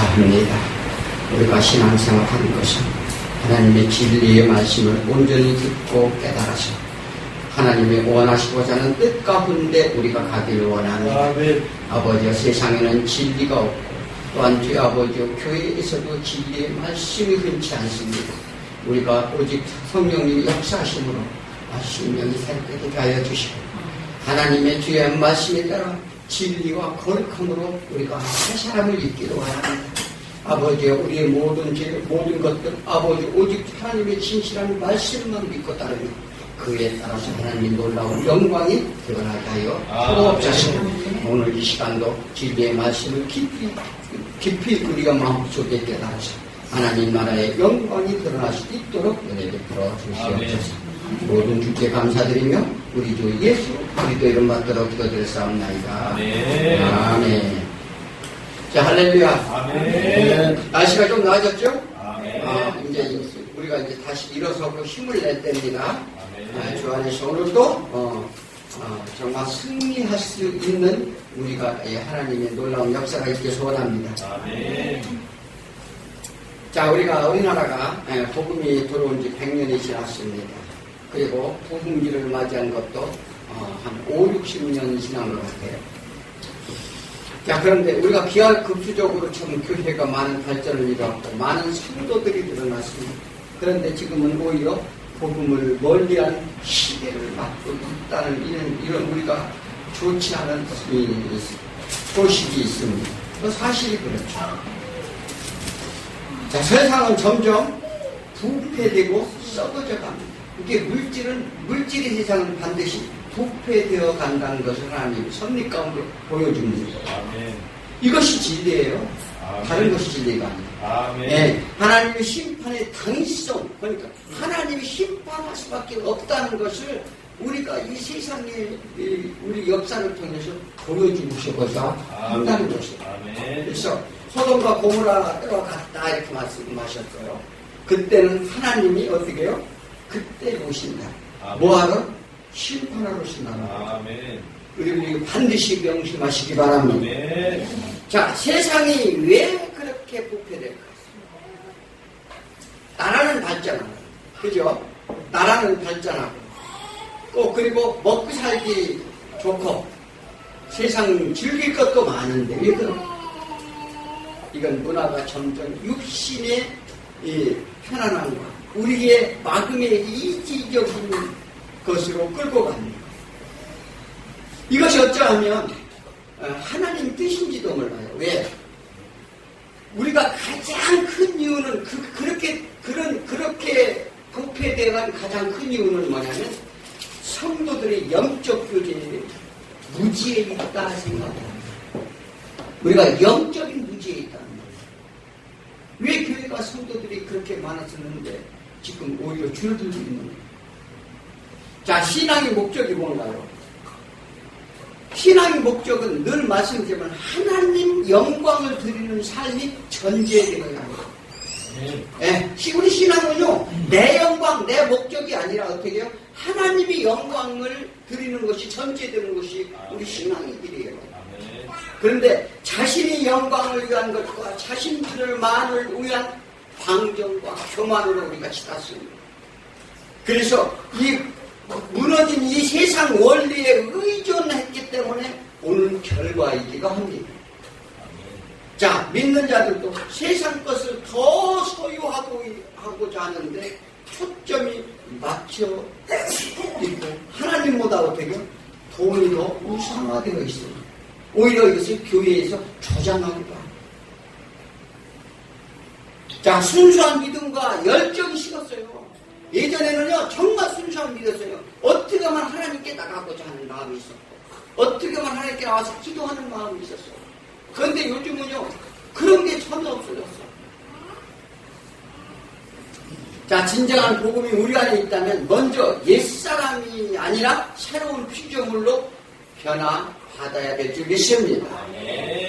감사합니다. 우리가 신앙생활 하는 것은 하나님의 진리의 말씀을 온전히 듣고 깨달아서 하나님이 원하시고자 하는 뜻 가운데 우리가 가기를 원합니다. 아버지여, 세상에는 진리가 없고 또한 주의 아버지여, 교회에서도 진리의 말씀이 흔치 않습니다. 우리가 오직 성령님의 역사하심으로 심령이 새롭게 하여 주시고 하나님의 주의 말씀에 따라 진리와 거룩함으로 우리가 새 사람을 잊기를 원합니다. 아버지여, 우리의 모든 죄, 모든 것들 아버지 오직 하나님의 진실한 말씀만 믿고 따르며 그에 따라서 하나님의 놀라운 영광이 드러나게 하여 주옵소서. 오늘 이 시간도 진리의 말씀을 깊이 우리가 마음속에 깨달아서 하나님 나라의 영광이 드러날 수 있도록 은혜 베풀어 주시옵소서. 모든 주께 감사드리며 우리 주 예수 그리스도 이름 받들어 기도드렸사옵나이다. 아멘. 자, 할렐루야. 아멘. 날씨가 좀 나아졌죠? 아멘. 이제 우리가 이제 다시 일어서고 힘을 낼 때입니다. 주 안에서 오늘도 정말 승리할 수 있는 우리가 하나님의 놀라운 역사가 있게 소원합니다. 아멘. 자, 우리가 우리나라가 복음이 들어온 지 100년이 지났습니다. 그리고 부흥기를 맞이한 것도 한 5, 60년 지난 것 같아요. 자, 그런데 우리가 기하급수적으로 참 교회가 많은 발전을 이루었고 많은 성도들이 늘어났습니다. 그런데 지금은 오히려 복음을 멀리한 시대를 맞고 있다는 이런 우리가 좋지 않은 소식이 있습니다. 사실이 그렇죠. 자, 세상은 점점 부패되고 썩어져 갑니다. 이게 물질의 세상은 반드시 부패되어 간다는 것을 하나님이 섭리 가운데 보여줍니다. 아멘. 이것이 진리예요. 아멘. 다른 것이 진리가 아닙니다. 아멘. 네, 하나님의 심판의 당위성, 그러니까 하나님이 심판할 수밖에 없다는 것을 우리가 이 세상에 우리 역사를 통해서 보여주고자 한다는 것이에요. 아멘. 그래서 소돔과 고모라 들어갔다 이렇게 말씀하셨어요. 그때는 하나님이 어떻게 해요? 그때 오신다. 아멘. 뭐하러? 심판하러 오신다. 아멘. 우리 반드시 명심하시기 바랍니다. 아멘. 자, 세상이 왜 그렇게 부패될까? 나라는 발전하고, 그죠? 나라는 발전하고, 또 그리고 먹고 살기 좋고, 세상 즐길 것도 많은데 왜 그럴까? 이건 문화가 점점 육신의 편안함과 우리의 마음의 이기적인 것으로 끌고 갑니다. 이것이 어쩌면 하나님 뜻인지도 몰라요. 왜? 우리가 가장 큰 이유는 그렇게 부패되어간 가장 큰 이유는 뭐냐면 성도들의 영적 교제에 무지에 있다 생각합니다. 우리가 영적인 무지에 있다는 거예요. 왜 교회가 성도들이 그렇게 많았었는데 지금 오히려 줄어들고 있는 거예요. 자, 신앙의 목적이 뭔가요? 신앙의 목적은 늘 말씀드리지만 하나님 영광을 드리는 삶이 전제되어야 합니다. 네, 우리 신앙은요, 내 영광, 내 목적이 아니라 어떻게 해요? 하나님의 영광을 드리는 것이 전제되는 것이 우리 신앙의 길이에요. 그런데 자신의 영광을 위한 것과 자신들만을 위한 방정과 교만으로 우리가 치닫습니다. 그래서 이 무너진 이 세상 원리에 의존했기 때문에 오는 결과이기도 합니다. 자, 믿는 자들도 세상 것을 더 소유하고자 하는데 초점이 맞춰 있고 하나님보다 어떻게 돈이 더 우상화되어 있습니다. 오히려 이것을 교회에서 조장하기도 합니다. 자, 순수한 믿음과 열정이 식었어요. 예전에는요, 정말 순수한 믿었어요. 어떻게 하면 하나님께 나가고자 하는 마음이 있었고, 어떻게 하면 하나님께 나와서 기도하는 마음이 있었어요. 그런데 요즘은요, 그런 게 전혀 없어졌어요. 자, 진정한 복음이 우리 안에 있다면 먼저 옛사람이 아니라 새로운 피조물로 변화받아야 될 줄 믿습니다.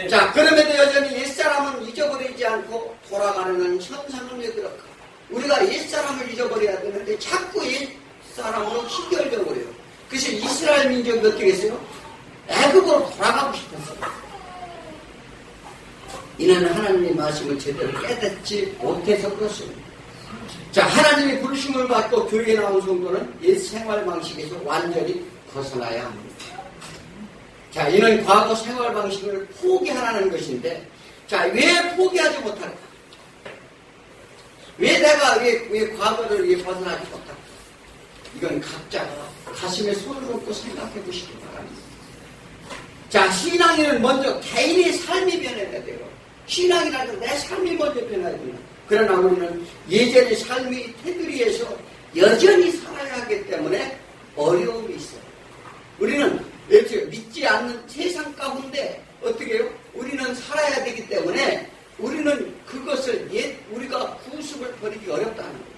자, 그럼에도 여전히 옛사람은 잊어버리지 않고 돌아가는 현상을 들어가. 우리가 옛사람을 잊어버려야 되는데 자꾸 옛사람으로 휘결져 버려요. 그래서 이스라엘 민족이 어떻게 했어요? 애굽으로 돌아가고 싶었어요. 이는 하나님의 말씀을 제대로 깨닫지 못해서 그렇습니다. 자, 하나님의 부르심을 받고 교회에 나온 성도는 옛 생활 방식에서 완전히 벗어나야 합니다. 자, 이는 과거 생활 방식을 포기하라는 것인데, 자, 왜 포기하지 못할까? 왜 내가 왜 과거를 벗어나지 못할까? 이건 각자가 가슴에 손을 얹고 생각해 보시기 바랍니다. 자, 신앙인은 먼저 개인의 삶이 변해야 돼요. 신앙이라도 내 삶이 먼저 변해야 돼요. 그러나 우리는 예전의 삶이 테두리에서 여전히 살아야 하기 때문에 어려움이 있어요. 우리는 믿지 않는 세상 가운데 어떻게 해요? 우리는 살아야 되기 때문에 우리는 그것을 우리가 구습을 버리기 어렵다는 거예요.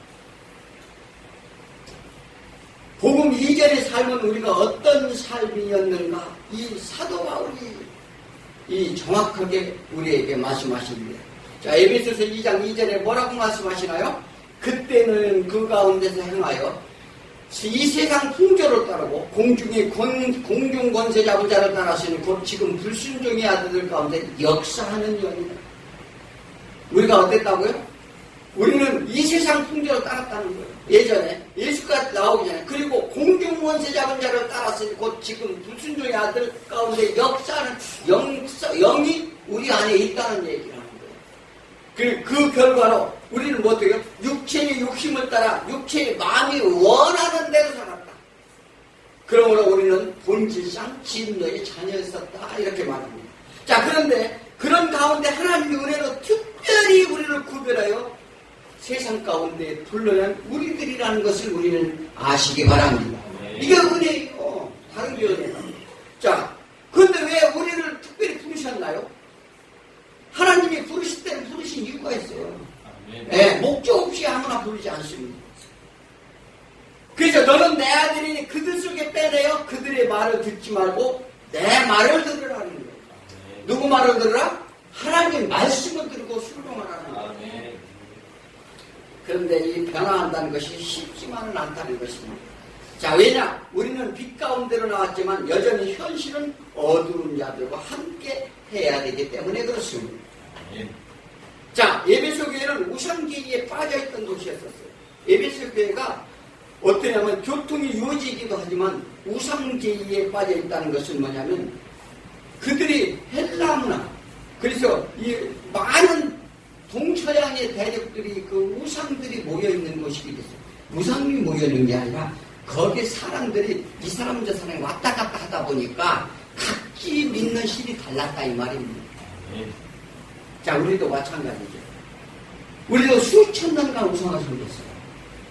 복음 이전의 삶은 우리가 어떤 삶이었는가? 이 사도 바울이 정확하게 우리에게 말씀하십니다. 자, 에베소서 2장 2절에 뭐라고 말씀하시나요? 그때는 그 가운데서 행하여 이 세상 풍조를 따르고 공중의 공중 권세 잡은 자를 따라서는 곧 지금 불순종의 아들들 가운데 역사하는 연이다. 우리가 어땠다고요? 우리는 이 세상 풍조를 따랐다는 거예요. 예전에 예수가 나오기 전에. 그리고 공중 권세 잡은 자를 따라서는 곧 지금 불순종의 아들 가운데 역사하는 영이 우리 안에 있다는 얘기라는 거예요. 그 결과로 우리는 뭐 어떻게 해요? 육체의 욕심을 따라 육체의 마음이 원하는 대로 살았다. 그러므로 우리는 본질상 진노의 자녀였었다. 이렇게 말합니다. 자, 그런데 그런 가운데 하나님의 은혜로 특별히 우리를 구별하여 세상 가운데 불러낸 우리들이라는 것을 우리는 아시기 바랍니다. 이게 은혜예요. 다른 게 은혜다. 자, 그런데 왜 우리를 특별히 부르셨나요? 하나님이 부르실 때는 부르신 이유가 있어요. 네, 목적 없이 아무나 부르지 않습니다. 그래서 너는 내 아들이니 그들 속에 빼내어 그들의 말을 듣지 말고 내 말을 들으라는 거예요. 누구 말을 들으라? 하나님 말씀을 들고 순종하라는 거예요. 그런데 이 변화한다는 것이 쉽지만은 않다는 것입니다. 자, 왜냐? 우리는 빛 가운데로 나왔지만 여전히 현실은 어두운 자들과 함께 해야 되기 때문에 그렇습니다. 자, 에베소 교회는 우상제의에 빠져있던 도시였었어요. 에베소 교회가 어떠냐면 교통이 이루어지기도 하지만 우상제의에 빠져있다는 것은 뭐냐면 그들이 헬라 문화, 그래서 이 많은 동서양의 대륙들이 그 우상들이 모여있는 곳이기 때문에 우상이 모여있는 게 아니라 거기에 사람들이 이 사람 저 사람이 왔다 갔다 하다 보니까 각기 믿는 신이 달랐다 이 말입니다. 자, 우리도 마찬가지죠. 우리도 수천 년간 우상을 섬겼어요.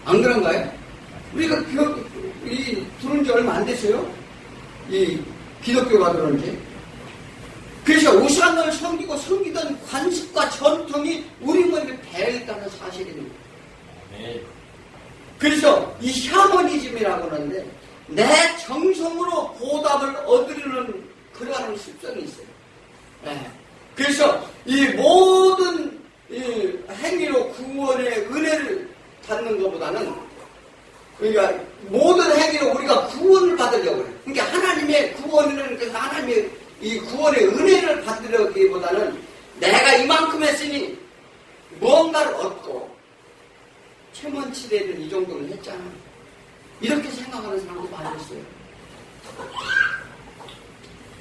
안 그런가요? 우리가 들어온 지 얼마 안 됐어요. 이 기독교가 들어온 지. 그래서 우상을 섬기던 관습과 전통이 우리 몸에 배어있다는 사실입니다. 그래서 이 샤머니즘이라고 하는데 내 정성으로 보답을 얻으려는 그러한 습성이 있어요. 네. 그래서 이 모든 이 행위로 구원의 은혜를 받는 것보다는 그러니까 모든 행위로 우리가 구원을 받으려고 해요. 그러니까 하나님의 구원을 그래서 하나님의 이 구원의 은혜를 받으려기보다는 내가 이만큼 했으니 무언가를 얻고 최먼치대는 이 정도는 했잖아. 이렇게 생각하는 사람도 많이 있어요.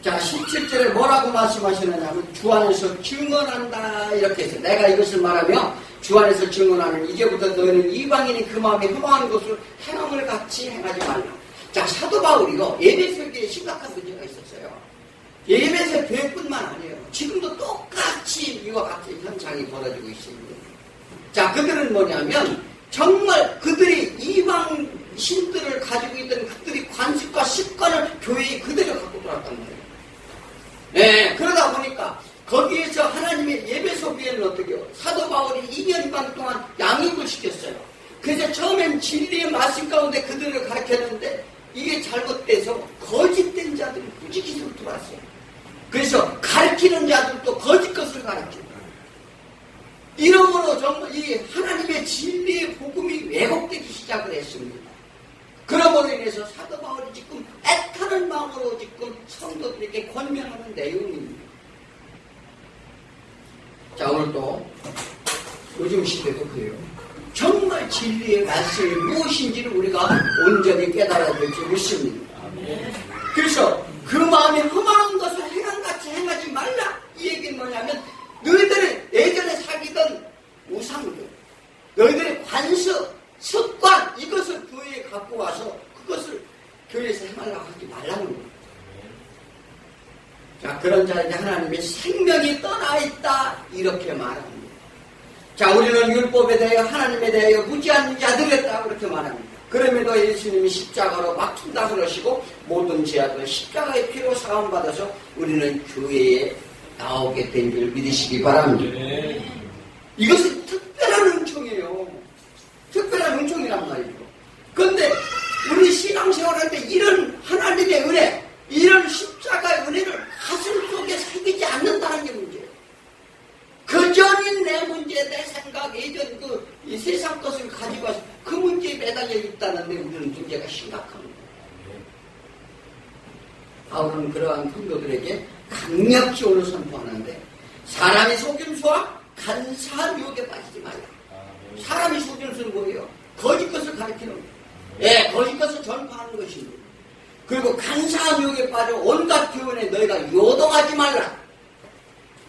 자, 17절에 뭐라고 말씀하시느냐면 주 안에서 증언한다 이렇게 해서 내가 이것을 말하며 주 안에서 증언하는 이제부터 너희는 이방인이 그 마음에 흠모하는 것을 행함을 같이 행하지 말라. 자, 사도 바울이요 에베소 교회에 심각한 문제가 있었어요. 에베소 교회뿐만 아니에요. 지금도 똑같이 이와 같은 현상이 벌어지고 있습니다. 자, 그들은 뭐냐면 정말 그들이 이방 신들을 가지고 있던 그들이 관습과 습관을 교회에 그대로 갖고 돌았단 말이에요. 네, 그러다 보니까 거기에서 하나님의 예배소 교회는 어떻게 해요? 사도 바울이 2년 반 동안 양육을 시켰어요. 그래서 처음엔 진리의 말씀 가운데 그들을 가르쳤는데 이게 잘못돼서 거짓된 자들이 무지기로 들어왔어요. 그래서 가르치는 자들도 거짓 것을 가르치고 이러므로 정말 이 하나님의 진리의 복음이 왜곡되기 시작을 했습니다. 그러므로 인해서 사도 바울이 지금 애타는 마음으로 지금 성도들에게 권면하는 내용입니다. 자, 오늘 또 요즘 시대도 그래요. 정말 진리의 말씀이 무엇인지를 우리가 온전히 깨달아야 될지 믿습니다. 그래서 그 마음에 험한 것을 행한같이 행하지 말라. 이 얘기는 뭐냐면 너희들이 예전에 사귀던 우상들, 너희들의 관습, 습관, 이것을 교회에 갖고 와서 그것을 교회에서 행하려고 하지 말라는 거예요. 자, 그런 자에게 하나님의 생명이 떠나 있다 이렇게 말합니다. 자, 우리는 율법에 대하여 하나님에 대하여 무지한 자들이었다 그렇게 말합니다. 그럼에도 예수님이 십자가로 막힌다 그러시고 모든 죄악을 십자가의 피로 사함받아서 우리는 교회에 나오게 된 줄 믿으시기 바랍니다. 이것은 특별한 은총이에요. 특별한 은총이란 말이죠. 그런데 우리 신앙생활할 때 이런 하나님의 은혜, 이런 십자가의 은혜를 가슴 속에 새기지 않는다는 게 문제예요. 그전인 내 문제, 내 생각, 예전 이 세상 것을 가지고 와서 그 문제에 매달려 있다는데 우리는 문제가 심각합니다. 바울은 그러한 성도들에게 강력히 오늘 선포하는데 사람이 속임수와 간사한 유혹에 빠지지 말라. 사람이 속임수는 뭐예요? 거짓 것을 가르치는 거예요. 예, 거짓 것을 전파하는 것입니다. 그리고 간사한 유혹에 빠져 온갖 교훈에 너희가 요동하지 말라.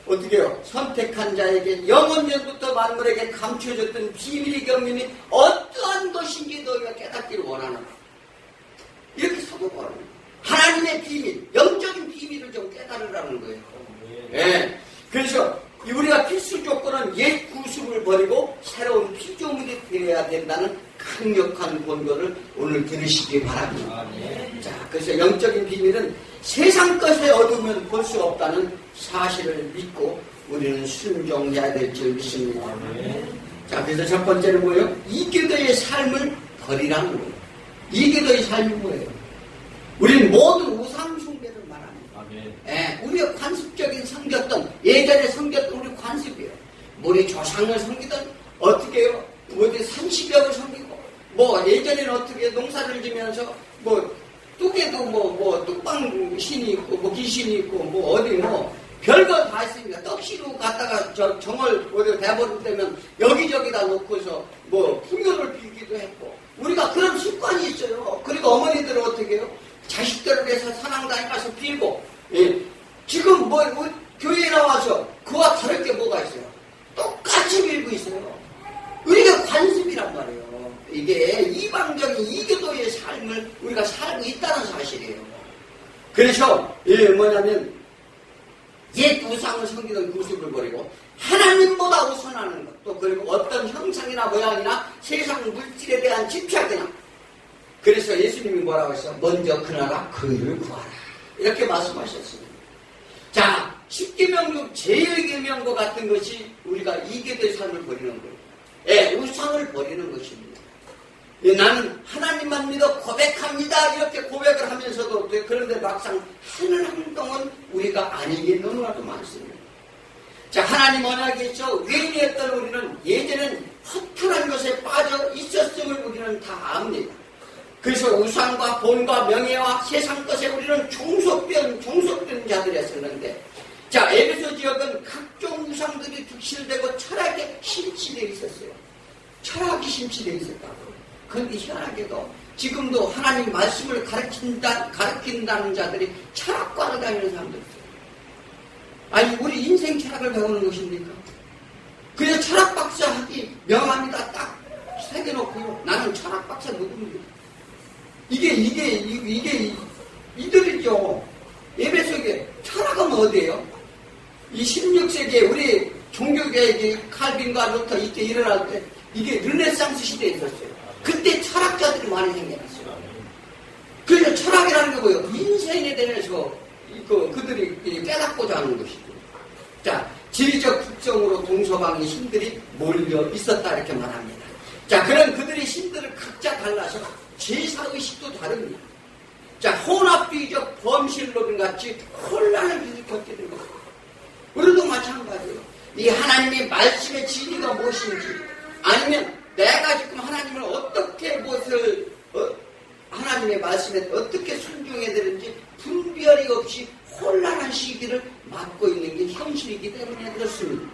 어떻게 해요? 선택한 자에게 영원전부터 만물에게 감춰졌던 비밀의 경륜이 어떠한 것인지 너희가 깨닫기를 원하노라. 이렇게 사도하는 하나님의 비밀, 영적인 비밀을 좀 깨달으라는 거예요. 예. 그래서 우리가 필수 조건은 옛 구습을 버리고 새로운 피조물이 되어야 된다는 강력한 권고를 오늘 들으시기 바랍니다. 자, 그래서 영적인 비밀은 세상 것에 얻으면 볼 수 없다는 사실을 믿고 우리는 순종해야 될 줄 믿습니다. 자, 그래서 첫 번째는 뭐예요? 이교도의 삶을 버리라는 거예요. 이교도의 삶이 뭐예요? 우리는 모든 우상 숭배를 말합니다. 예, 우리가 관습적인 섬겼던, 예전에 섬겼던 우리 관습이에요. 우리 조상을 섬기던 어떻게 해요? 어디 산시벽을 섬기고, 뭐 예전에는 어떻게 농사를 지면서 뭐 뚝에도 뚝방 신이 있고 뭐 귀신이 있고 뭐 어디 뭐 별거 다 있습니다. 떡시로 갖다가 정을 어디 대버릇 되면 여기저기다 놓고서 뭐 풍요를 빌기도 했고 우리가 그런 습관이 있어요. 그리고 어머니들은 어떻게 해요? 자식들을 위해서 산항단에 가서 빌고 예. 지금 뭐 교회에 나와서 그와 다를 게 뭐가 있어요? 똑같이 빌고 있어요. 우리가 관습이란 말이에요. 이게 이방적인 이교도의 삶을 우리가 살고 있다는 사실이에요. 그래서 뭐냐면 옛 우상을 섬기던 구습을 버리고 하나님보다 우선하는 것, 또 그리고 어떤 형상이나 모양이나 세상 물질에 대한 집착이나 그래서 예수님이 뭐라고 했어요? 먼저 그 나라 그 일을 구하라 이렇게 말씀하셨습니다. 자, 십계명 중 제1계명과 같은 것이 우리가 이교도의 삶을 버리는 거예요. 예, 우상을 버리는 것입니다. 예, 나는 하나님만 믿어 고백합니다. 이렇게 고백을 하면서도 그런데 막상 하는 행동은 우리가 아니게 너무나도 많습니다. 자, 하나님 언약에서 외인이었던 우리는 예전엔 허탄한 것에 빠져 있었음을 우리는 다 압니다. 그래서 우상과 본과 명예와 세상 것에 우리는 종속된 자들이었었는데 자, 에베소 지역은 각종 우상들이 득실되고 철학에 심취되어 있었어요. 철학이 심취되어 있었다고. 그런데 희한하게도 지금도 하나님 말씀을 가르친다는 자들이 철학과를 다니는 사람들 있어요. 아니, 우리 인생 철학을 배우는 것입니까? 그래서 철학 박사 하기 명함에다 딱 새겨놓고요. 나는 철학 박사 누굽니까? 이게 이들이죠. 에베소에 철학은 어디예요? 이 16세기에 우리 종교계의 칼빈과 루터 이때 일어날 때 이게 르네상스 시대에 있었어요. 그때 철학자들이 많이 생겨났어요. 그래서 철학이라는 게 뭐예요? 인생에 대해서 그들이 깨닫고자 하는 것이죠. 자, 지리적 특성으로 동서방의 힘들이 몰려 있었다 이렇게 말합니다. 자, 그런 그들의 힘들을 각자 달라서 제사의식도 다릅니다. 자, 혼합주의적 범실론은 같이 혼란을 일으켰게 된 것입니다. 우리도 마찬가지예요. 이 하나님의 말씀의 진리가 무엇인지 아니면 내가 지금 하나님을 어떻게 하나님의 말씀에 어떻게 순종해야 되는지 분별이 없이 혼란한 시기를 맞고 있는 게 현실이기 때문에 그렇습니다.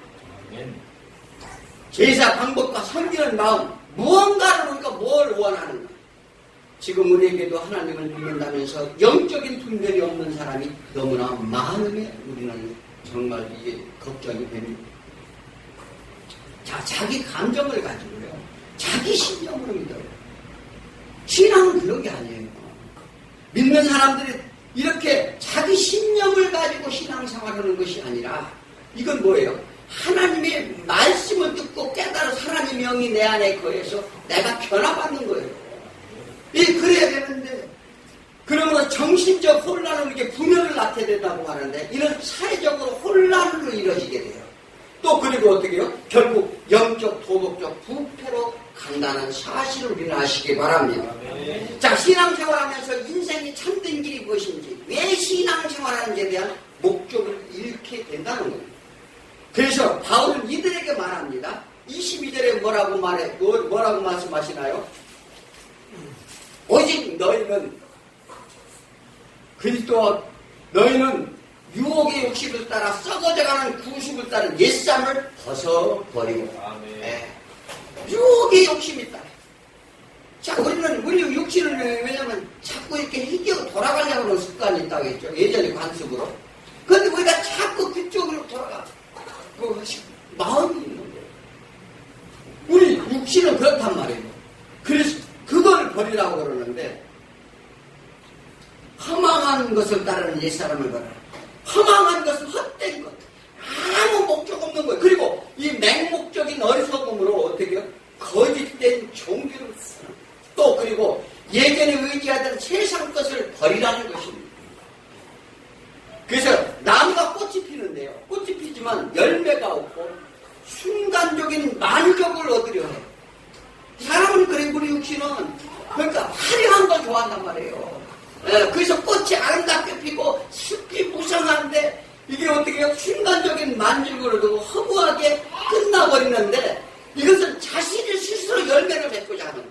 제사 방법과 섬기는 마음, 무언가를 우리가 뭘 원하는가? 지금 우리에게도 하나님을 믿는다면서 영적인 분별이 없는 사람이 너무나 많음에 우리는 정말 이게 걱정이 됩니다. 자, 자기 감정을 가지고요. 자기 신념으로 믿어요. 신앙은 그런 게 아니에요. 믿는 사람들이 이렇게 자기 신념을 가지고 신앙생활하는 것이 아니라 이건 뭐예요? 하나님의 말씀을 듣고 깨달아 하나님의 영이 내 안에 거해서 내가 변화받는 거예요. 그래야 되는데 그러므로 정신적 혼란은 이게 분열을 낳게 된다고 하는데 이런 사회적으로 혼란으로 이루어지게 돼요. 또 그리고 어떻게 해요? 결국 영적 도덕적 부패로 간다는 사실을 우리는 아시기 바랍니다. 자, 신앙생활하면서 인생이 참된 길이 무엇인지, 왜 신앙생활하는지에 대한 목적을 잃게 된다는 거예요. 그래서 바울은 이들에게 말합니다. 22절에 뭐라고 말씀하시나요? 오직 너희는 그리스도와 너희는 유혹의 욕심을 따라 썩어져가는 구속을 따른 옛사람을 벗어버리고. 유혹의 욕심이 따라. 자, 우리 육신을 왜냐면 자꾸 이렇게 희귀하고 돌아가려고 하는 습관이 있다고 했죠. 예전에 관습으로. 그런데 우리가 자꾸 그쪽으로 돌아가. 마음이 있는 거예요. 우리 육신은 그렇단 말이에요. 그래서 그걸 버리라고 그러는데 허망한 것을 따르는 옛사람을 버려라. 허망한 것은 헛된 것. 아무 목적 없는 거예요. 그리고 이 맹목적인 어리석음으로 어떻게 해요? 거짓된 종교를 쓰는. 또 그리고 예전에 의지하던 세상 것을 버리라는 것입니다. 그래서 나무가 꽃이 피는데요. 꽃이 피지만 열매가 없고 순간적인 만족을 얻으려 해요. 사람은 그래, 우리 육신은 그러니까 화려한 걸 좋아한단 말이에요. 그래서 꽃이 아름답게 피고 숲이 무성한데 이게 어떻게 해요? 순간적인 만족을 얻고 허무하게 끝나버리는데 이것은 자신이 스스로 열매를 맺고자 하는 거예요.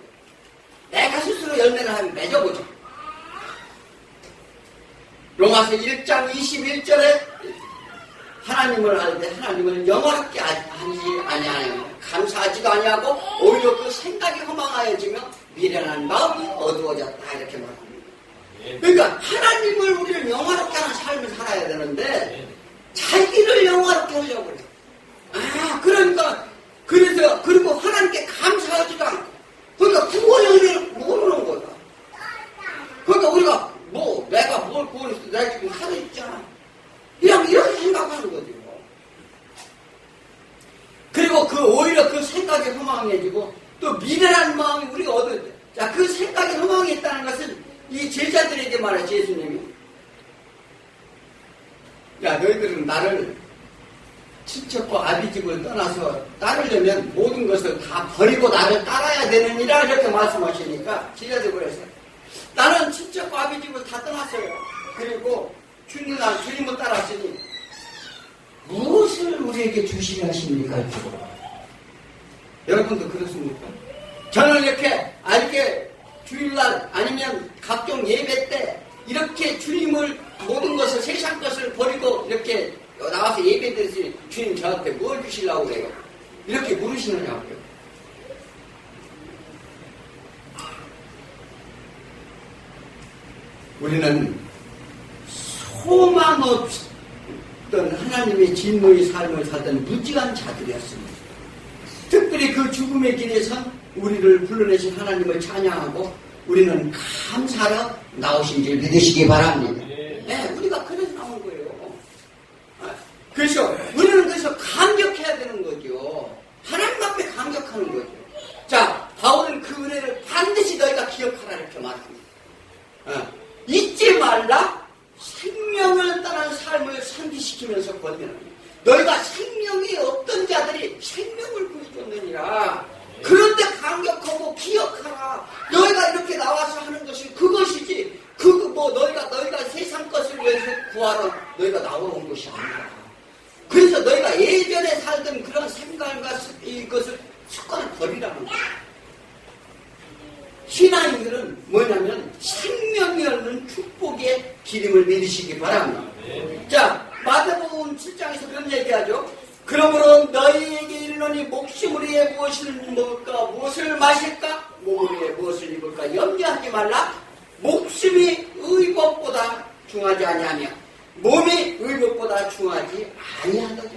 내가 스스로 열매를 하면 맺어보죠. 로마서 1장 21절에 하나님을 알 때 하나님을 영원롭게 하지 아니하며 감사하지도 아니하고 오히려 그 생각이 허망하여지며 미련한 마음이 어두워졌다 이렇게 말합니다. 그러니까 하나님을 우리를 영원롭게 하는 삶을 살아야 되는데 자기를 영원롭게 하려고 그래. 그러니까 그래서 그리고 하나님께 감사하지도 않고 그러니까 구원 의미를 모르는 거다. 그러니까 우리가 내가 뭘 구원했어? 내가 지금 살아있잖아. 그냥 이렇게 생각하는 거죠. 그리고 오히려 그 생각이 허망해지고 또 미련한 마음이 우리가 얻을 때. 자, 그 생각이 허망했다는 것은 이 제자들에게 말하죠, 예수님이. 야, 너희들은 나를 친척과 아비집을 떠나서 따르려면 모든 것을 다 버리고 나를 따라야 되느니라 이렇게 말씀하시니까 제자들이 그랬어요. 나는 친척과 아비집을 다 떠났어요. 그리고 주님을 따랐으니 무엇을 우리에게 주시려 하십니까? 여러분도 그렇습니까? 저는 이렇게 주일날 아니면 각종 예배 때 이렇게 주님을 모든 것을 세상 것을 버리고 이렇게 나와서 예배 드리지 주님 저한테 뭘 주시려고 그래요? 이렇게 물으시느냐고요. 우리는 소망 없던 하나님의 진노의 삶을 살던 무지한 자들이었습니다. 특별히 그 죽음의 길에선 우리를 불러내신 하나님을 찬양하고 우리는 감사하러 나오신 줄 믿으시기 바랍니다. 네, 우리가 그래서 나온 거예요. 그래서 우리는 그래서 감격해야 되는 거죠. 하나님 앞에 감격하는 거죠. 자, 바울은 그 은혜를 반드시 너희가 기억하라 이렇게 말합니다. 잊지 말라. 생명을 떠난 삶을 상기시키면서 권면합니다. 너희가 생명이 없던 자들이 생명을 구해줬느니라. 그런데 감격하고 기억하라. 너희가 이렇게 나와서 하는 것이 그것이지. 너희가 세상 것을 위해서 구하러 너희가 나온 것이 아니라. 그래서 너희가 예전에 살던 그런 생각과 이것을 습관을 버리라는 거야. 신앙인들은 뭐냐면 생명이 얻는 축복의 기름을 믿으시기 바랍니다. 자, 마태복음 7장에서 그런 얘기하죠. 그러므로 너희에게 이르노니 목숨을 위해 무엇을 먹을까 무엇을 마실까 몸을 위해 무엇을 입을까 염려하지 말라. 목숨이 의복보다 중하지 아니하며 몸이 의복보다 중하지 아니하더라.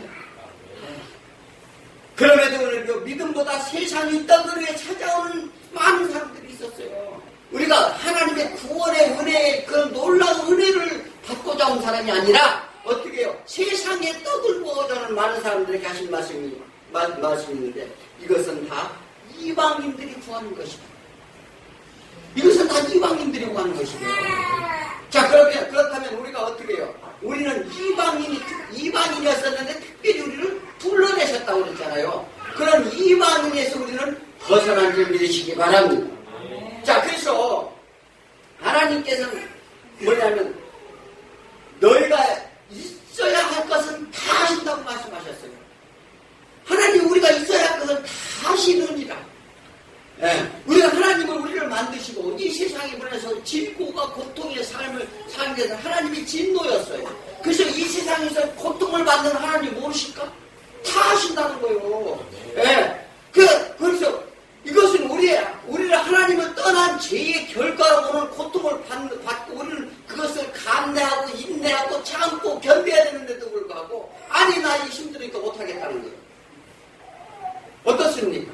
그럼에도 오늘 그 믿음보다 세상이 떠들게 찾아오는 많은 사람들이 있었어요. 우리가 하나님의 구원의 은혜, 그 놀라운 은혜를 받고자 온 사람이 아니라 어떻게 해요? 세상에 떠들고자 하는 많은 사람들에게 하신 말씀이 있는데 이것은 다 이방인들이 구하는 것이다. 이것은 다 이방인들이 구하는 것이에요. 자, 그렇다면 우리가 어떻게 해요? 우리는 이방인이었었는데 특별히 우리를 불러내셨다고 그랬잖아요. 그런 이방인에서 우리는 벗어난 줄 믿으시기 바랍니다. 자, 그래서 하나님께서는 뭐냐면 너희가 있어야 할 것은 다 하신다고 말씀하셨어요. 하나님 우리가 있어야 할 것은 다 하시느니라. 예, 우리가 하나님은 우리를 만드시고 이 세상에 보내서 질고가 고통의 삶을 살기 위해서 하나님이 진노였어요. 그래서 이 세상에서 고통을 받는 하나님 모르실까? 다 하신다는 거예요. 예, 그래서 이것은 우리를 하나님을 떠난 죄의 결과로 오는 고통을 받고 우리는 그것을 감내하고 인내하고 참고 견뎌야 되는데도 불구하고 아니 나 힘드니까 못하겠다는 거예요. 어떻습니까?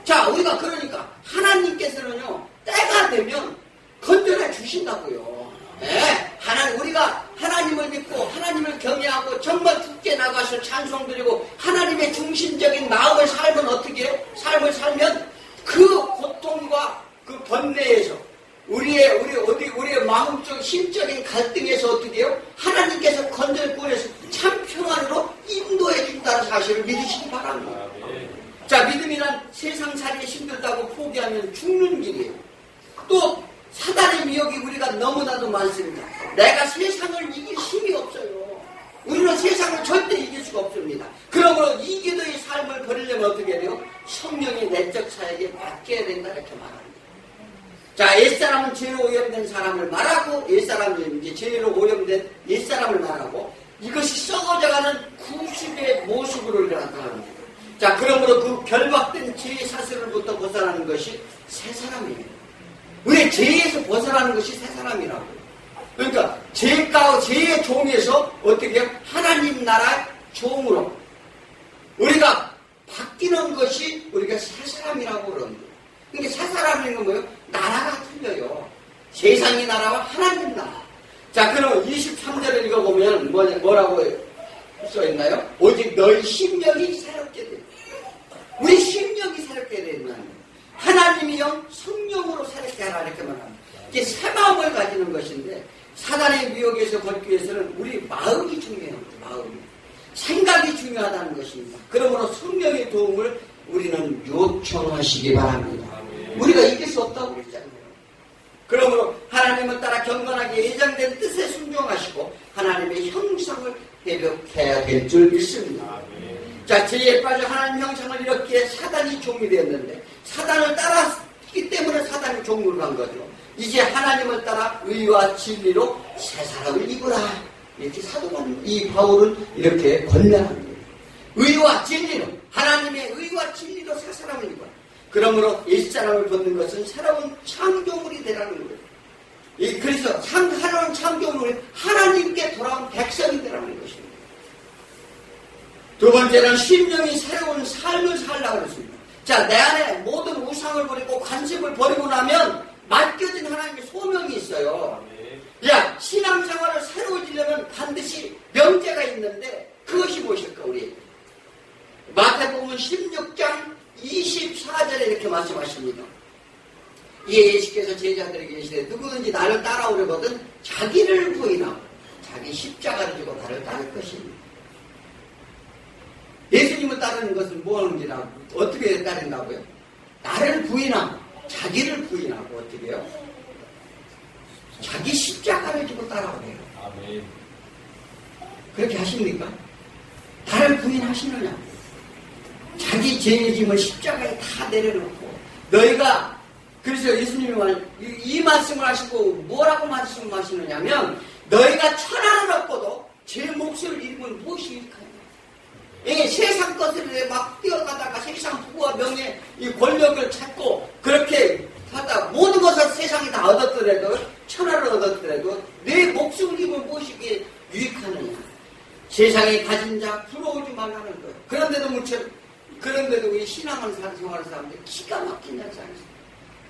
자, 우리가 그러니까 하나님께서는요 때가 되면 건져내 주신다고요. 네, 우리가 하나님을 믿고 하나님을 경외하고 정말 굳게 나가서 찬송드리고 하나님의 중심적인 마음을 살면 어떻게 해요? 삶을 살면 그 고통과 그 번뇌에서 우리의 마음적 심적인 갈등에서 어떻게 해요? 하나님께서 건져내서 참 평안으로 인도해 준다는 사실을 믿으시기 바랍니다. 자, 믿음이란 세상살이 힘들다고 포기하면 죽는 길이에요. 또 사단의 미혹이 우리가 너무나도 많습니다. 내가 세상을 이길 힘이 없어요. 우리는 세상을 절대 이길 수가 없습니다. 그러므로 이기도의 삶을 버리려면 어떻게 해야 돼요? 성령의 내적 사역에 맡겨야 된다 이렇게 말합니다. 자, 옛사람은 죄로 오염된 사람을 말하고 옛사람은 이제 죄로 오염된 옛사람을 말하고 이것이 썩어져가는 90의 모습으로 나타납니다. 자, 그러므로 그 결박된 죄의 사슬로부터 벗어나는 것이 새 사람이에요. 우리의 죄에서 벗어나는 것이 새 사람이라고요. 그러니까 죄의 종에서 어떻게 해요? 하나님 나라의 종으로 우리가 바뀌는 것이 우리가 새 사람이라고 그럽니다. 그러니까 새 사람인 건 뭐예요? 나라가 틀려요. 세상의 나라와 하나님 나라. 자, 그럼 23절을 읽어보면 뭐라고 써있나요? 오직 너희 심령이 새롭게 된다. 우리 심령이 새롭게 된다는 하나님이 영 성령으로 새롭게 하라 이렇게 말합니다. 이게 새 마음을 가지는 것인데 사단의 미혹에서 벗기 위해서는 우리 마음이 중요해요. 마음이. 생각이 중요하다는 것입니다. 그러므로 성령의 도움을 우리는 요청하시기 바랍니다. 우리가 이길 수 없다고 그랬잖아요. 그러므로 하나님을 따라 경건하게 예정된 뜻에 순종하시고 하나님의 형상을 회복해야 될 줄 믿습니다. 자, 죄에 빠져 하나님 형상을 이렇게 사단이 종이 되었는데 사단을 따랐기 때문에 사단이 종으로 간 거죠. 이제 하나님을 따라 의와 진리로 새 사람을 입으라. 이렇게 이 바울은 이렇게 권면합니다. 의와 진리로, 하나님의 의와 진리로 새 사람을 입어라. 그러므로 옛사람을 벗는 것은 새로운 창조물이 되라는 거예요. 그래서 새로운 창조물이 하나님께 돌아온 백성이 되라는 것입니다. 두 번째는 심령이 새로운 삶을 살라고 그랬습니다. 자, 내 안에 모든 우상을 버리고 관심을 버리고 나면 맡겨진 하나님의 소명이 있어요. 야, 신앙생활을 새로워지려면 반드시 명제가 있는데 그것이 무엇일까? 우리 마태복음 16장 24절에 이렇게 말씀하십니다. 예수께서 제자들에게 계시되 누구든지 나를 따라오려거든 자기를 부인하고 자기 십자가를 지고 나를 따를 것입니다. 예수님을 따르는 것은 뭐 하는지나 어떻게 따른다고요? 나를 부인하고 자기를 부인하고 어떻게 해요? 자기 십자가를 지고 따라오래요. 아멘. 그렇게 하십니까? 나를 부인하시느냐? 자기 죄의 짐을 십자가에 다 내려놓고 너희가 그래서 예수님이 이 말씀을 하시고 뭐라고 말씀하시느냐면 너희가 천하를 얻고도 제 몫을 잃으면 무엇이 일까요? 세상 것을 막 뛰어가다가 세상 부와 명예, 이 권력을 찾고 그렇게 하다 모든 것을 세상이 다 얻었더라도 천하를 얻었더라도 내 목숨을 입은 무엇이기에 유익하느냐. 세상에 가진 자 부러우지 말라는 거예요. 그런데도 우리 신앙을 생활하는 사람들 기가 막힌 자잖아요.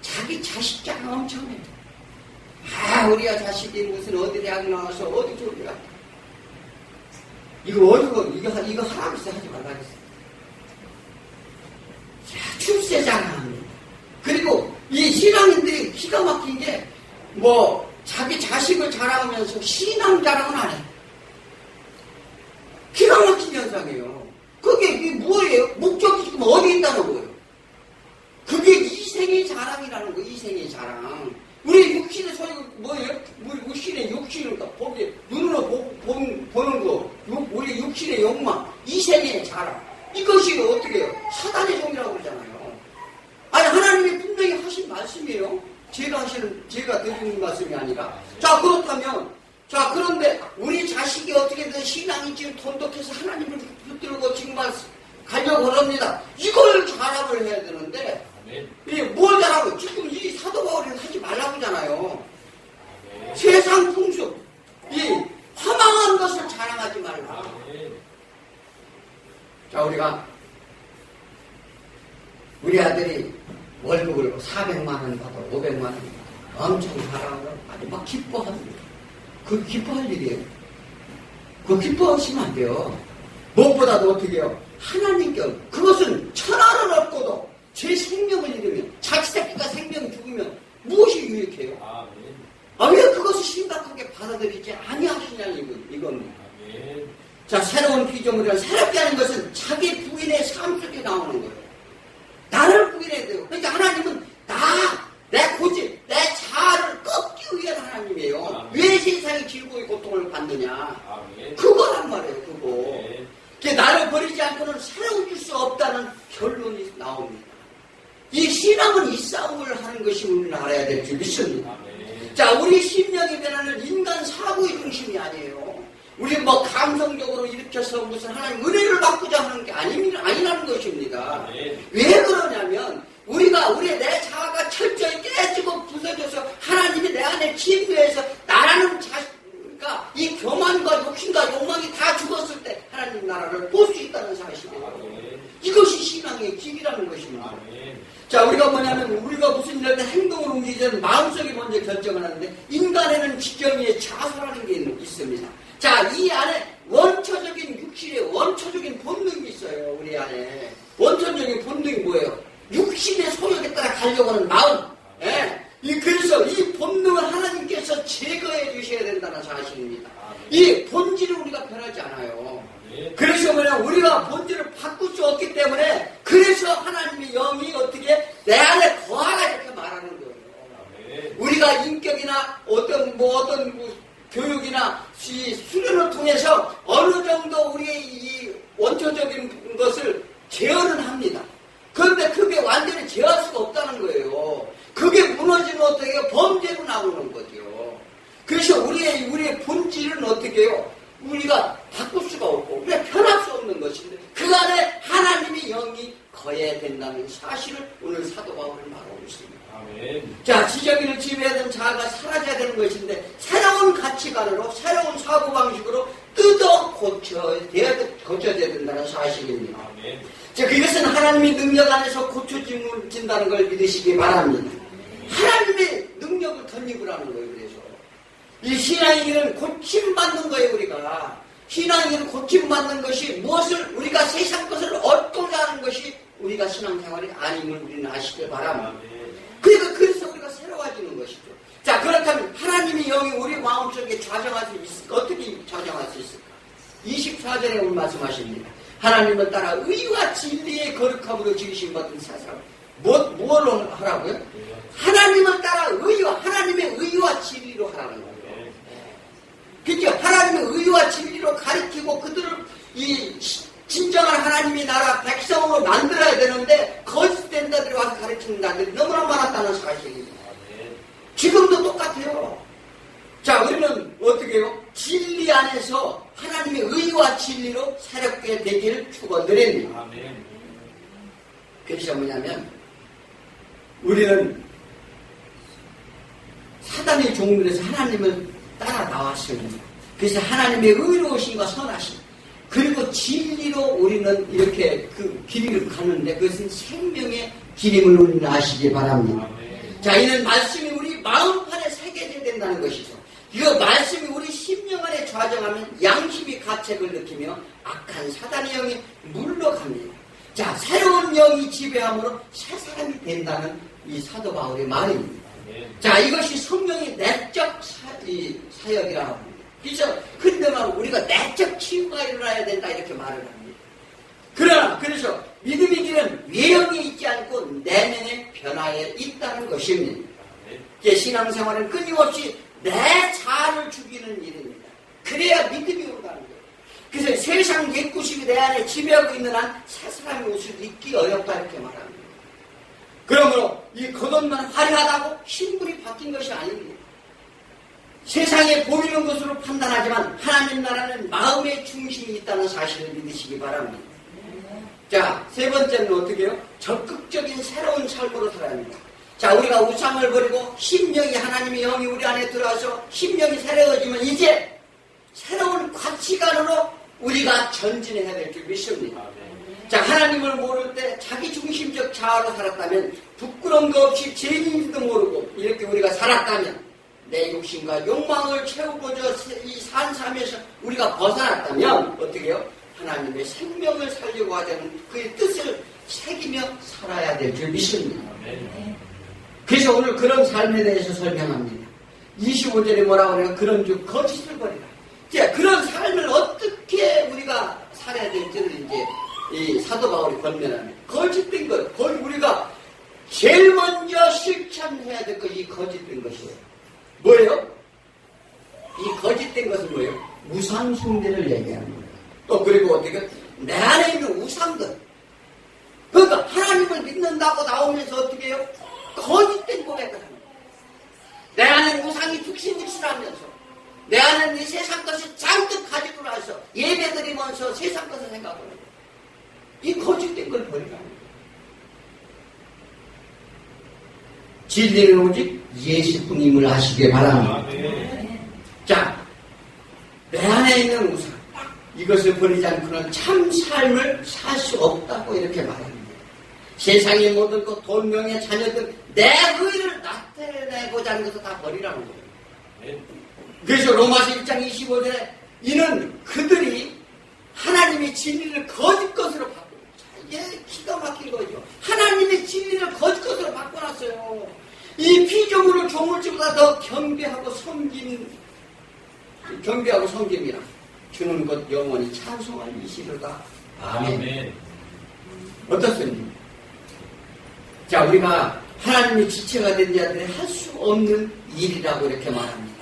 자기 자식 자랑 엄청 해요. 우리 자식이 무슨 어디 대학 나와서 어디 좋은 데 갔다. 이거 하라고 했어. 하지 말라고 했어. 출세 자랑합니다. 그리고 이 신앙인들이 기가 막힌 게 자기 자식을 자랑하면서 신앙 자랑은 안 해. 기가 막힌 현상이에요. 그게 뭐예요? 목적이 지금 어디 있다는 거예요? 그게 이생의 자랑이라는 거예요. 이생의 자랑. 우리 육신의 소유가 뭐예요? 우리 육신의 욕심을 보기, 눈으로 보는 거, 우리 육신의 욕망, 이생의 자랑. 이것이 어떻게 해요? 사단의 종이라고 그러잖아요. 아니, 하나님이 분명히 하신 말씀이에요. 제가 드리는 말씀이 아니라. 자, 그렇다면, 그런데 우리 자식이 어떻게든 신앙이 지금 돈독해서 하나님을 붙들고 지금 가려고 합니다. 이걸 자랑을 해야 되는데, 뭘 자랑을, 지금 이 사도 바울이 하지 말라고 하잖아요. 세상 풍습, 이 화망한 것을 자랑하지 말라. 자, 우리 아들이 월급을 400만 원 받아, 500만 원 엄청 자랑하고 아주 막 기뻐합니다. 그 기뻐할 일이에요. 그 기뻐하시면 안 돼요. 무엇보다도 어떻게 해요? 하나님께, 그것은 천하를 얻고도 제 생명을 잃으면, 자기 새끼가 생명 죽으면 무엇이 유익해요? 왜 그것을 심각하게 받아들이지 아니하시냐는 이겁니다. 자, 새로운 피조물을 새롭게 하는 것은 자기 부인의 삶 속에 나오는 거예요. 나를 부인해야 돼요. 그러니까 하나님은 내 고집, 내 자아를 꺾기 위한 하나님이에요. 왜 세상이 질고의 고통을 받느냐. 그거란 말이에요. 그거. 나를 버리지 않고는 새로워질 수 없다는 결론이 나옵니다. 이 신앙은 이 싸움을 하는 것이 우리는 알아야 될 줄 믿습니다. 자, 우리 심령의 변화는 인간 사고의 중심이 아니에요. 우리 감성적으로 일으켜서 무슨 하나님 은혜를 받고자 하는 게 아니라는 것입니다. 왜 그러냐면, 우리의 내 자아가 철저히 깨지고 부서져서 하나님이 내 안에 침투해서 나라는 그러니까 이 교만과 욕심과 욕망이 다 죽었을 때 하나님 나라를 볼 수 있다는 사실이에요. 이것이 신앙의 길이라는 것입니다. 자, 우리가 무슨 일을 할 때 행동을 옮기기 전 마음속에 먼저 결정을 하는데, 인간에는 지경위에 자수라는 게 있습니다. 자, 이 안에 원초적인 육신의 원초적인 본능이 있어요. 우리 안에 원초적인 본능이 뭐예요? 육신의 소욕에 따라 가려고 하는 마음. 그래서 이 본능을 하나님께서 제거해 주셔야 된다는 사실입니다. 이 본질을 우리가 변하지 않아요. 그래서 우리가 본질을 바꿀 수 없기 때문에, 그래서 하나님의 영이 어떻게 내 안에 거하라 이렇게 말하는 거예요. 우리가 인격이나 어떤 교육이나 수련을 통해서 어느 정도 우리의 이 원초적인 것을 제어는 합니다. 그런데 그게 완전히 제어할 수가 없다는 거예요. 그게 무너지면 어떻게 해요? 범죄로 나오는 거죠. 그래서 우리의 본질은 어떻게 해요? 우리가 바꿀 수가 없고, 우리가 변할 수 없는 것인데, 그 안에 하나님의 영이 거해야 된다는 사실을 오늘 사도 바울은 말하고 있습니다. 자, 지적인을 지배해야 되는 자아가 사라져야 되는 것인데, 새로운 가치관으로, 새로운 사고방식으로 뜯어 고쳐져야 된다는 사실입니다. 자, 그것은 하나님의 능력 안에서 고쳐진다는 걸 믿으시기 바랍니다. 하나님의 능력을 덧입으 라는 거예요. 그래서 이 신앙의 길은 고침받는 거예요. 우리가 신앙의 길은 고침받는 것이 무엇을 우리가 세상 것을 얻고자 하는 것이 우리가 신앙생활이 아님을 우리는 아시길 바랍니다. 그래서 우리가 새로워지는 것이죠. 자, 그렇다면 하나님의 영이 우리 마음속에 좌정할 수 있을까? 어떻게 좌정할 수 있을까? 24절에 오늘 말씀하십니다. 하나님을 따라 의와 진리의 거룩함으로 지으신 받은 사람. 뭘로 하라고요? 하나님을 따라 하나님의 의와 진리로 하라는 거예요. 그죠? 하나님의 의와 진리로 가리키고 그들을 진정한 하나님의 나라 백성으로 만들어야 되는데, 거짓된 자들이 와서 가르치는 자들이 너무나 많았다는 사실입니다. 지금도 똑같아요. 자, 우리는 어떻게 해요? 진리 안에서 하나님의 의와 진리로 새롭게 되기를 축원드립니다. 아멘. 그것이 뭐냐면 우리는 사단의 종들에서 하나님을 따라 나왔습니다. 그래서 하나님의 의로우심과 선하심 그리고 진리로 우리는 이렇게 그 길을 가는데 그것은 생명의 길임을 우리는 아시기 바랍니다. 자, 이는 말씀이 우리 마음판에 새겨져야 된다는 것이죠. 이거 말씀이 우리 심령 안에 좌정하면 양심이 가책을 느끼며 악한 사단의 영이 물러갑니다. 자, 새로운 영이 지배함으로 새 사람이 된다는 이 사도 바울의 말입니다. 자, 이것이 성령의 내적 사역이라고 합니다. 그렇죠? 근데만 우리가 내적 치유가 일어나야 된다 이렇게 말을 합니다. 그러나 그래서 믿음의 길은 외형에 있지 않고 내면의 변화에 있다는 것입니다. 신앙생활은 끊임없이 내 자아를 죽이는 일입니다. 그래야 믿음이 오가는 거예요. 그래서 세상 옛구심이 내 안에 지배하고 있는 한 새 사람의 옷을 입기 어렵다 이렇게 말합니다. 그러므로 이 겉옷만 화려하다고 신분이 바뀐 것이 아닙니다. 세상에 보이는 것으로 판단하지만 하나님 나라는 마음의 중심이 있다는 사실을 믿으시기 바랍니다. 자, 세 번째는 어떻게 해요? 적극적인 새로운 삶으로 살아야 합니다. 자, 우리가 우상을 버리고 심령이 하나님의 영이 우리 안에 들어와서 심령이 새로워지면 이제 새로운 가치관으로 우리가 전진해야 될 줄 믿습니다. 자, 하나님을 모를 때 자기 중심적 자아로 살았다면 부끄러움도 없이 죄인인지도 모르고 이렇게 우리가 살았다면 내 욕심과 욕망을 채우고자 이 산삼에서 우리가 벗어났다면 어떻게 해요? 하나님의 생명을 살려고 하자는 그의 뜻을 새기며 살아야 될 줄 믿습니다. 그래서 오늘 그런 삶에 대해서 설명합니다. 25절에 뭐라고 그래요? 그런 줄 거짓을 버리라. 자, 그런 삶을 어떻게 우리가 살아야 될지를 이제 이 사도 바울이 권면합니다. 거짓된 것, 우리가 제일 먼저 실천해야 될 것, 이 거짓된 것이에요. 뭐예요? 이 거짓된 것은 뭐예요? 우상 숭배를 얘기하는 거예요. 또 그리고 어떻게 내 안에 있는 우상들. 그러니까 하나님을 믿는다고 나오면서 어떻게 해요? 거짓된 고백을 합니다. 내 안에 우상이 득신득신하면서 내 안에 이 세상 것을 잔뜩 가지고 나서 예배드리면서 세상 것을 생각하는 거예요. 이 거짓된 걸 버리라는 거예요. 진리는 오직 예수님을 아시길 바랍니다. 자, 내 안에 있는 우상 이것을 버리지 않고는 참 삶을 살 수 없다고 이렇게 말합니다. 세상의 모든 것, 돈, 명예, 자녀들 내 의를 나타내고자 하는 것을 다 버리라는 거예요. 그래서 로마서 1장 25절에 이는 그들이 하나님의 진리를 거짓 것으로 바꾸고 이게 기가 막힌 거죠. 하나님의 진리를 거짓 것으로 바꿔놨어요. 이 피조물을 조물주보다 더 경배하고 섬김이라 주는 것 영원히 찬송할 이시로다. 아멘. 어떻습니까? 자, 우리가 하나님의 지체가 된 자들이 할 수 없는 일이라고 이렇게 말합니다.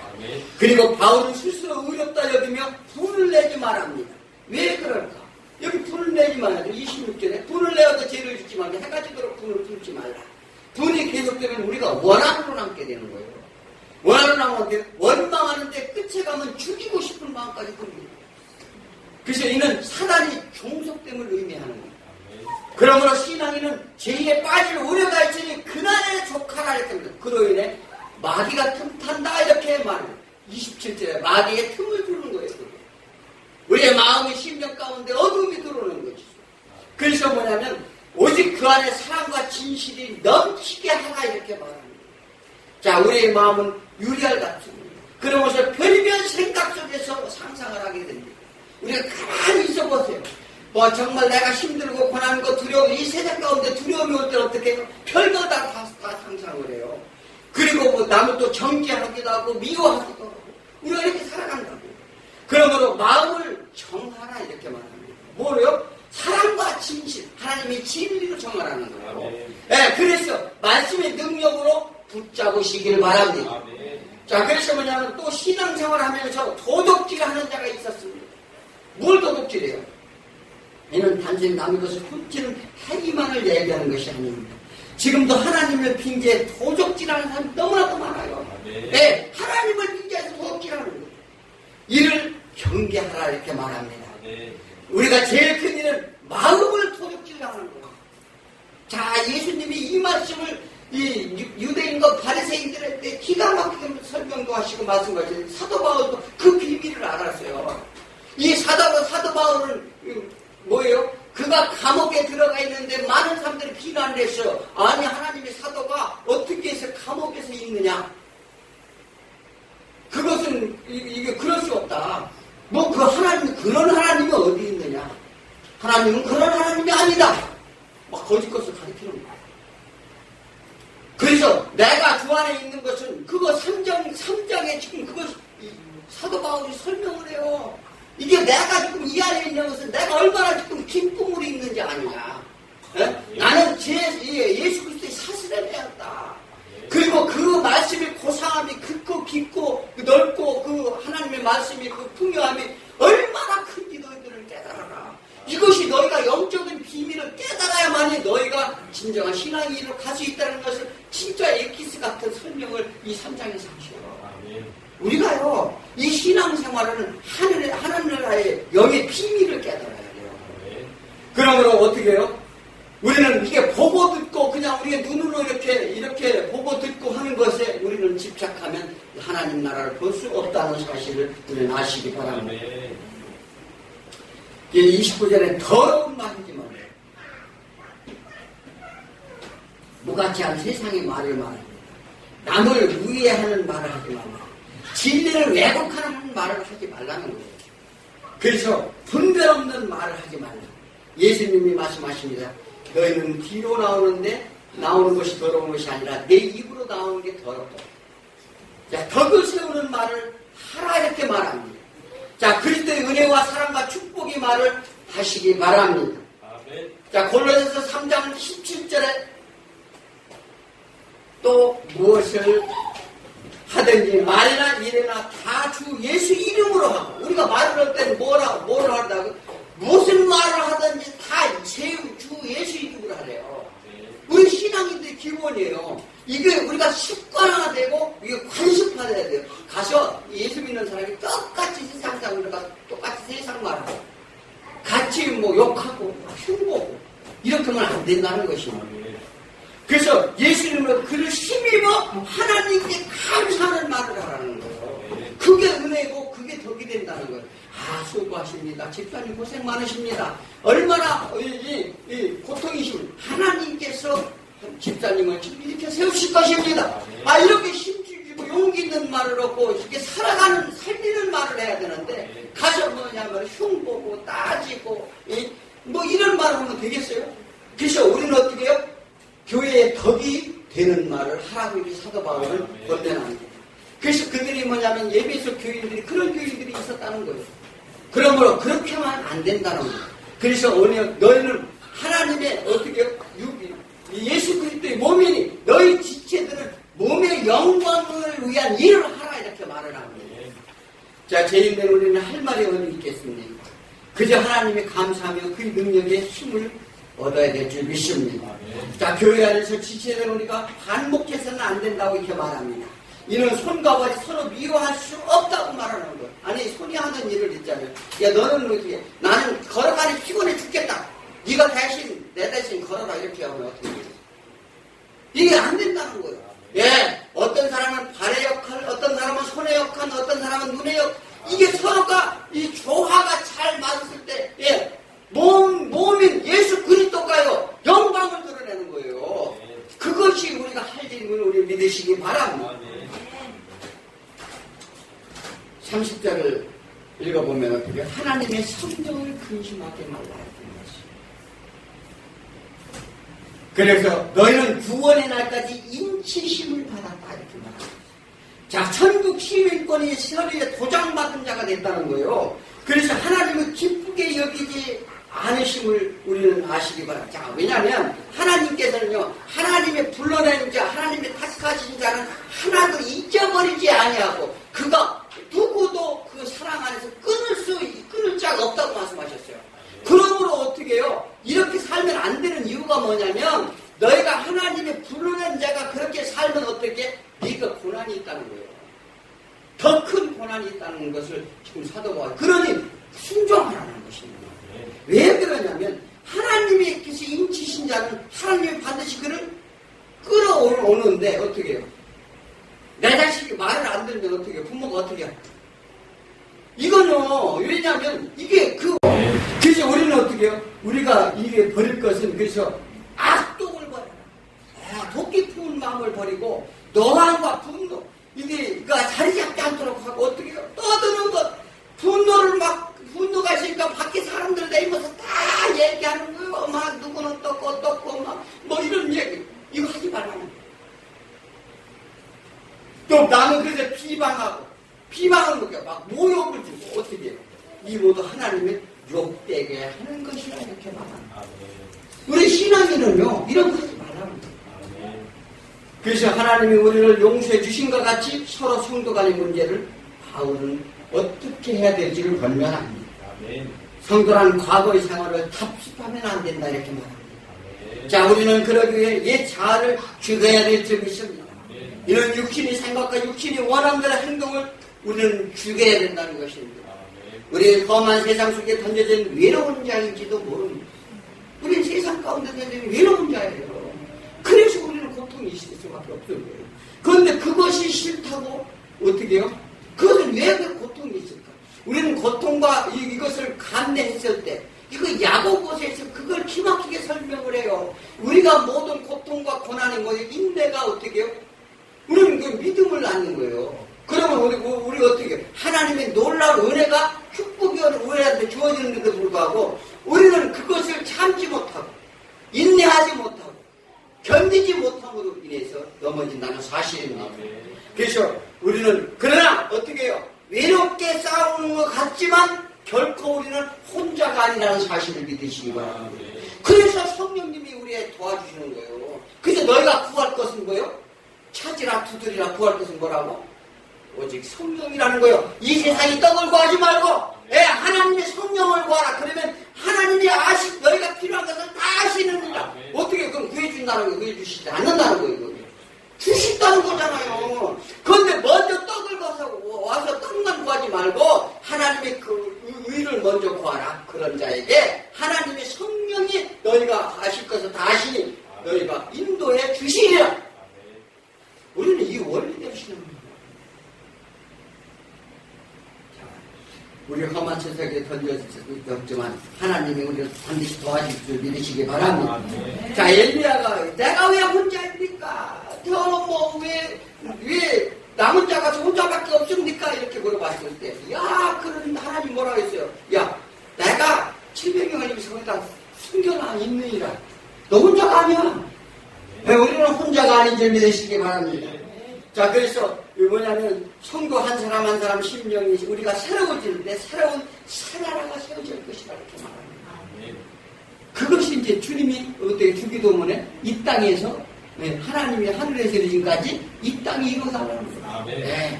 그리고 바울은 스스로 의롭다 여기며 분을 내지 말합니다. 왜 그럴까? 여기 분을 내지 말아요. 26절에 분을 내어도 죄를 짓지 말고 해가 지도록 분을 품지 말라. 분이 계속되면 우리가 원한으로 남게 되는 거예요. 원한으로 남는데 원망하는데 끝에 가면 죽이고 싶은 마음까지 듭니다. 그래서 이는 사단이 종속됨을 의미하는 거예요. 그러므로 신앙인은 죄에 빠질 우려가 있으니 그날에 족하라 했습니다. 그로 인해 마귀가 틈탄다 이렇게 말해요. 27절에 마귀의 틈을 주는 거예요. 우리의 마음의 심령 가운데 어둠이 들어오는 거죠. 그래서 뭐냐면 오직 그 안에 사랑과 진실이 넘치게 하라 이렇게 말합니다. 자, 우리의 마음은 유리알 같습니다. 그러면서 별별 생각 속에서 상상을 하게 됩니다. 우리가 가만히 있어 보세요. 뭐 정말 내가 힘들고 고난한 거 두려움, 이 세상 가운데 두려움이 올 때 어떻게 해요? 별거 다 상상을 해요. 그리고 뭐 남을 또 정죄하기도 하고 미워하기도 하고 우리가 이렇게 살아간다고. 그러므로 마음을 정하라 이렇게 말합니다. 뭐래요? 사랑과 진실, 하나님의 진리로 정하라는 거예요. 네, 그래서 말씀의 능력으로 붙잡으시길 바랍니다. 자, 그래서 뭐냐면 또 신앙생활 하면서 도둑질을 하는 자가 있었습니다. 뭘 도둑질해요? 이는 단순히 남의 것을 훔치는 행위만을 얘기하는 것이 아닙니다. 지금도 하나님을 빙자해 도둑질하는 사람이 너무나도 많아요. 네, 하나님을 빙자해서 도둑질하는 거예요. 이를 경계하라 이렇게 말합니다. 우리가 제일 큰 일은 마음을 도둑질하는 거예요. 자, 예수님이 이 말씀을 이 유대인과 바리새인들한테 기가 막히게 설명도 하시고 말씀하시고 사도 바울도 그 비밀을 알았어요. 이 사도 바울은 뭐예요? 그가 감옥에 들어가 있는데 많은 사람들이 비난을 했어요. 아니, 하나님의 사도가 어떻게 해서 감옥에서 있느냐? 그것은 이게 그럴 수 없다. 뭐 그 하나님, 그런 하나님이 어디 있느냐? 하나님은 그런 하나님이 아니다. 막 거짓것을 가리키는 거야. 그래서 내가 주 안에 있는 것은 그거 3장에 지금 그것 사도 바울이 설명을 해요. 이게 내가 지금 이 안에 있는 것은 내가 얼마나 지금 기쁨으로 있는지 아느냐. 나는 예수 그리스도의 사슬에 대한다. 그리고 그 말씀의 고상함이 크고 깊고 넓고 그 하나님의 말씀이 그 풍요함이 얼마나 큰지 너희들은 깨달아라. 이것이 너희가 영적인 비밀을 깨달아야만이 너희가 진정한 신앙의 길로 갈 수 있다는 것을 진짜 엑기스 같은 설명을 이 3장에서 하셔요. 우리가요, 이 신앙생활은 하늘나라의 영의 비밀을 깨달아야 돼요. 그러므로 어떻게 해요? 우리는 이게 보고 듣고 그냥 우리의 눈으로 이렇게 보고 듣고 하는 것에 우리는 집착하면 하나님 나라를 볼 수 없다는 사실을 우리는 아시기 바랍니다. 29절에 더러운 말이지 말아요. 무가치한 세상의 말을 말합니다. 남을 우애하는 말을 하지 말라. 진리를 왜곡하는 말을 하지 말라는 거예요. 그래서 분별 없는 말을 하지 말라. 예수님이 말씀하십니다. 너희는 뒤로 나오는 것이 더러운 것이 아니라 내 입으로 나오는 게 더럽다. 자, 덕을 세우는 말을 하라 이렇게 말합니다. 자, 그리스도의 은혜와 사랑과 축복의 말을 하시기 바랍니다. 아멘. 자, 골로새서 3장 17절에 또 무엇을 하든지 말이나 일이나 다 주 예수 이름으로 하고, 우리가 말을 할 때는 뭐를 한다고? 무슨 말을 하든지 다 주 예수 이름으로 하래요. 우리 신앙인들의 기본이에요. 이게 우리가 습관화되고 이게 관습화돼야 돼요. 가서 예수 믿는 사람이 똑같이 세상 사람들과 똑같이 세상 말하고 같이 뭐 욕하고 흉보고 이렇게 하면 안 된다는 것입니다. 그래서 예수님은 그를 힘입어 하나님께 감사하는 말을 하라는 거예요. 그게 은혜고 그게 덕이 된다는 거예요. 아, 수고하십니다. 집사님 고생 많으십니다. 얼마나 고통이시면 하나님께서 집사님을 이렇게 세우실 것입니다. 아, 이렇게 힘주고 용기 있는 말을 얻고 이렇게 살리는 말을 해야 되는데 가서 뭐냐면 흉보고 따지고 뭐 이런 말을 하면 되겠어요? 그래서 우리는 어떻게 해요? 교회의 덕이 되는 말을 하라고 이렇게 사도 바울은 권면합니다. 그래서 그들이 뭐냐면 예배소 교인들이 그런 교인들이 있었다는 거예요. 그러므로 그렇게 하면 안 된다는 거예요. 그래서 너희는 하나님의 어떻게 예수 그리스도의 몸이니 너희 지체들은 몸의 영광을 위한 일을 하라 이렇게 말을 합니다. 자, 제인된 우리는 할 말이 어디 있겠습니까? 그저 하나님의 감사하며 그 능력의 힘을 얻어야 될 줄 믿습니다. 자, 교회 안에서 지체된 우리가 반목해서는 안 된다고 이렇게 말합니다. 이는 손과 발이 서로 미워할 수 없다고 말하는 거예요. 아니, 손이 하는 일을 있잖아요. 야, 너는 어떻게, 나는 걸어가니 피곤해 죽겠다. 네가 내 대신 걸어라 이렇게 하면 어떻게 해요? 이게 안 된다는 거예요. 예, 어떤 사람은 발의 역할, 어떤 사람은 손의 역할, 어떤 사람은 눈의 역할. 이게 서로가 이 조화가 잘 맞았을 때, 예, 몸인 예수 그리스도가요 영광을 드러내는 거예요. 그것이 우리가 할 일임을 우리 믿으시기 바랍니다. 30절을 읽어보면 어떻게 하나님의 성령을 근심하게 말라 했던 것입니다. 그래서 너희는 구원의 날까지 인치심을 받았다 이렇게 말합니다. 자, 천국 시민권이 서류에 도장받은 자가 됐다는 거예요. 그래서 하나님은 기쁘게 여기지 않으심을 우리는 아시기 바랍니다. 자, 왜냐하면 하나님께서는요, 하나님의 불러낸 자, 하나님의 택하신 자는 하나도 잊어버리지 아니하고 그가 누구도 그 사랑 안에서 끊을 자가 없다고 말씀하셨어요. 그러므로 어떻게 해요? 이렇게 살면 안 되는 이유가 뭐냐면 너희가 하나님의 불러낸 자가 그렇게 살면 어떻게? 네가 고난이 있다는 거예요. 더 큰 고난이 있다는 것을 지금 사도가 그러니 순종하라는 것입니다. 왜 그러냐면 하나님께서 인치신 자는 하나님이 반드시 그를 끌어오는데 어떻게 해요? 내 자식이 말을 안 듣는데 어떻게 해요? 부모가 어떻게 해요? 이거는 왜냐하면 이게 그래서 우리는 어떻게 해요? 우리가 이게 버릴 것은 그래서 악독을 버려라. 독기 품은 마음을 버리고 노함과 분노 이게 자리 잡지 않도록 하고 어떻게 해요? 떠드는 것 분노를 막 분노가 있으니까 밖에 사람들 내면서 다 얘기하는 거예요. 막 누구는 떴고 막 뭐 이런 얘기 이거 하지 말라는 거예요. 또 나는 그래서 비방을 먹여 막 모욕을 주고 어떻게 해요? 이 모두 하나님의 욕되게 하는 것이라 이렇게 말합니다. 우리 신앙인은요 이런 거 하지 말라는 거예요. 그래서 하나님이 우리를 용서해 주신 것 같이 서로 성도 간의 문제를 바울은 어떻게 해야 될지를 권면합니다. 성도란 과거의 생활을 답습하면 안 된다 이렇게 말합니다. 자, 우리는 그러기 위해 옛 자아를 죽여야 될 점이 있습니다. 이런 육신의 생각과 육신의 원함들의 행동을 우리는 죽여야 된다는 것입니다. 우리 험한 세상 속에 던져진 외로운 자인지도 모릅니다. 우리는 세상 가운데 던져진 외로운 자예요. 그래서 우리는 고통이 있을 수밖에 없어요. 그런데 그것이 싫다고 어떻게 해요? 그것은 왜 그 고통이 있을까? 우리는 고통과 이것을 감내했을 때 이거 야고보서에서 그걸 기막히게 설명을 해요. 우리가 모든 고통과 고난이 뭐예요? 인내가 어떻게 해요? 우리는 그 믿음을 낳는 거예요. 그러면 우리 어떻게 해요? 하나님의 놀라운 은혜가 축복이 우리한테 주어지는데도 불구하고 우리는 그것을 참지 못하고 인내하지 못하고 견디지 못함으로 인해서 넘어진다는 사실입니다. 그래서 우리는 그러나 어떻게 해요? 외롭게 싸우는 것 같지만 결코 우리는 혼자가 아니라는 사실을 믿으시기 바랍니다. 그래서 성령님이 우리에 도와주시는 거예요. 그래서 너희가 구할 것은 뭐예요? 찾으라 두드리라 구할 것은 뭐라고? 오직 성령이라는 거예요. 이 세상이 떡을 구하지 말고 하나님의 성령을 구하라. 그러면 하나님이 너희가 필요한 것을 다 아시느니라. 어떻게 그럼 구해준다는 거예요? 구해주시지 않는다는 거예요. 주신다는 거잖아요. 그런데 먼저 떡을 와서 떡만 구하지 말고 하나님의 그 의를 먼저 구하라. 그런 자에게 하나님의 성령이 너희가 아실 것을 다 아시니 너희가 인도해 주시리라. 우리는 이 원리대로 신앙합니다. 우리 험한 세상에 던져졌지만 하나님이 우리를 반드시 도와줄 줄 믿으시기 바랍니다. 자, 엘리야가 내가 왜 혼자입니까? 왜 남은 자가 혼자밖에 없습니까? 이렇게 물어봤을 때, 그런 하나님 뭐라고 했어요? 내가 700명을 거기다 숨겨놔 있느니라. 너 혼자가 아니야. 우리는 혼자가 아닌 줄 믿으시기 바랍니다. 자, 그래서 뭐냐면 성도 한 사람 한 사람 심령이 우리가 새로워지는데 새로운 새나라가 세워질 것이다 이렇게 말합니다. 그것이 이제 주님이 어떻게 주기도문에 이 땅에서 하나님이 하늘에서 이르기까지 이 땅이 이루어달라는 거예요.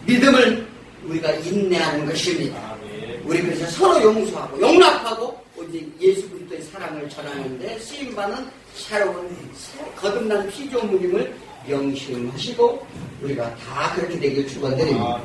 믿음을 우리가 인내하는 것입니다. 우리 그래서 서로 용서하고 용납하고 오직 예수 그리스도의 사랑을 전하는데 쓰임받는 새로운 거듭난 피조물임을 명심하시고 우리가 다 그렇게 되길 축원드립니다.